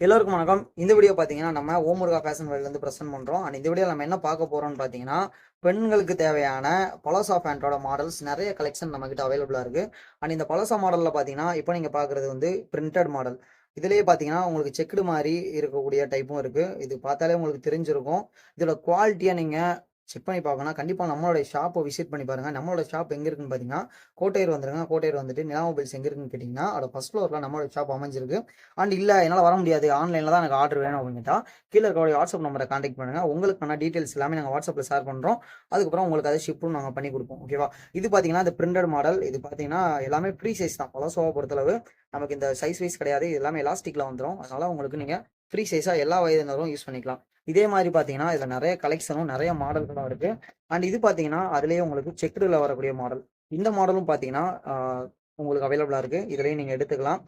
எல்லோருக்கும் வணக்கம். இந்த வீடியோ பார்த்தீங்கன்னா, நம்ம ஓமுருகா ஃபேஷன் வேர்ல்ட்லேருந்து பிரசன்ட் பண்ணுறோம். அண்ட் இந்த வீடியோல நம்ம என்ன பார்க்க போறோம்னு பார்த்தீங்கன்னா, பெண்களுக்கு தேவையான பலோசா பேண்டோட மாடல்ஸ் நெறைய கலெக்ஷன் நம்மகிட்ட அவைலபிளா இருக்கு. அண்ட் இந்த பலோசா மாடல்ல பார்த்தீங்கன்னா, இப்போ நீங்க பார்க்குறது வந்து பிரிண்டட் மாடல். இதிலேயே பார்த்தீங்கன்னா, உங்களுக்கு செக்குடு மாரி இருக்கக்கூடிய டைப்பும் இருக்கு. இது பார்த்தாலே உங்களுக்கு தெரிஞ்சிருக்கும். இதோட குவாலிட்டிய நீங்க செக் பண்ணி பார்க்கணும்னா, கண்டிப்பா நம்மளுடைய ஷாப்ப விசிட் பண்ணி பாருங்க. நம்மளோட ஷாப் எங்க இருக்குன்னு பார்த்தீங்கன்னா, கோட்டையூர் வந்துருங்க. கோட்டையூர் வந்துட்டு நிலா மொபைல்ஸ் எங்க இருக்குன்னு கேட்டீங்கன்னா, அதோட ஃபர்ஸ்ட் ஃப்ளோர்ல நம்மளோட ஷாப் அமைஞ்சிருக்கு. அண்ட் இல்ல என்னால வர முடியாது. ஆன்லைன்ல தான் எனக்கு ஆர்டர் வேணும் அப்படின்னுட்டா, கீழ இருக்கக்கூடிய வாட்ஸ்அப் நம்பர கான்டாக்ட் பண்ணுங்க. உங்களுக்கான டீட்டெயில்ஸ் எல்லாமே நாங்க வாட்ஸ்அப்ல ஷேர் பண்றோம். அதுக்கப்புறம் உங்களுக்கு அத ஷிப்பும் நாங்க பண்ணி குடுப்போம். ஓகேவா? இது பார்த்தீங்கன்னா, இந்த பிரிண்டட் மாடல். இது பார்த்தீங்கன்னா, எல்லாமே ஃப்ரீ சைஸ் தான். பலோசோவ பொறுத்தளவு நமக்கு இந்த சைஸ் வைஸ் கிடையாது. இது எல்லாமே எலாஸ்டிக்ல வந்துரும். அதனால உங்களுக்கு நீங்க ஃப்ரீ சைஸா எல்லா வயதினரும் யூஸ் பண்ணிக்கலாம். இதே மாரி பார்த்தீங்கன்னா, இதுல நெறைய கலெக்ஷனும், நெறைய மாடல்களும் இருக்கு. அண்ட் இது பார்த்தீங்கன்னா, அதிலேயே உங்களுக்கு செக்குடுல வரக்கூடிய மாடல். இந்த மாடலும் பார்த்தீங்கன்னா, உங்களுக்கு அவைலபிளா இருக்கு. இதுலயும் நீங்க எடுத்துக்கலாம்.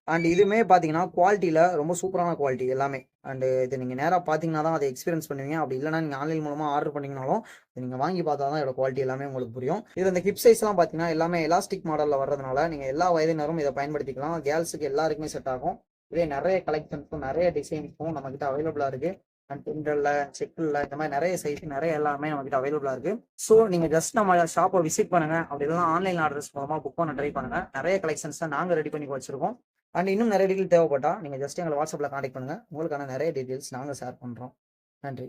அண்ட் இதுவுமே பார்த்தீங்கன்னா, குவாலிட்டில ரொம்ப சூப்பரான குவாலிட்டி எல்லாமே. அண்ட் இது நீங்க நேரா பார்த்தீங்கன்னா தான் அத எக்ஸ்பீரியன்ஸ் பண்ணுவீங்க. அப்படி இல்லன்னா நீங்க ஆன்லைன் மூலமா ஆர்டர் பண்ணீங்கனாலும், நீங்க வாங்கி பார்த்தா தான் இதோட குவாலிட்டி எல்லாமே உங்களுக்கு புரியும். இதுல இந்த ஹிப் சைஸ்லாம் பார்த்தீங்கன்னா, எல்லாமே எலாஸ்டிக் மாடல்ல வர்றதுனால, நீங்க எல்லா வயதினரும் இத பயன்படுத்திக்கலாம். கேர்ல்ஸுக்கு எல்லாருக்குமே செட் ஆகும். இதே நெறைய கலெக்ஷன்ஸும், நெறைய டிசைன்ஸும் நம்மகிட்ட அவைலபிளா இருக்கு. அண்ட் பிரிண்டட்ல, செக்குல இந்த மாரி நெறைய சைஸ், நெறைய எல்லாமே நம்மகிட்ட அவைலபிளா இருக்கு. ஸோ நீங்க ஜஸ்ட் நம்ம ஷாப்ப விசிட் பண்ணுங்க. அப்படி இல்லன்னா ஆன்லைன் ஆர்டர்ஸ் மூலமா புக் பண்ண ட்ரை பண்ணுங்க. நெறைய கலெக்ஷன்ஸ நாங்க ரெடி பண்ணி வச்சிருக்கோம். அண்ட் இன்னும் நெறைய டீட்டெயில் தேவைப்பட்டா, நீங்க ஜஸ்ட் எங்கள வாட்ஸ்அப்ல கான்டாக்ட் பண்ணுங்க. உங்களுக்கான நெறைய டீட்டெயில்ஸ் நாங்க ஷேர் பண்றோம். நன்றி.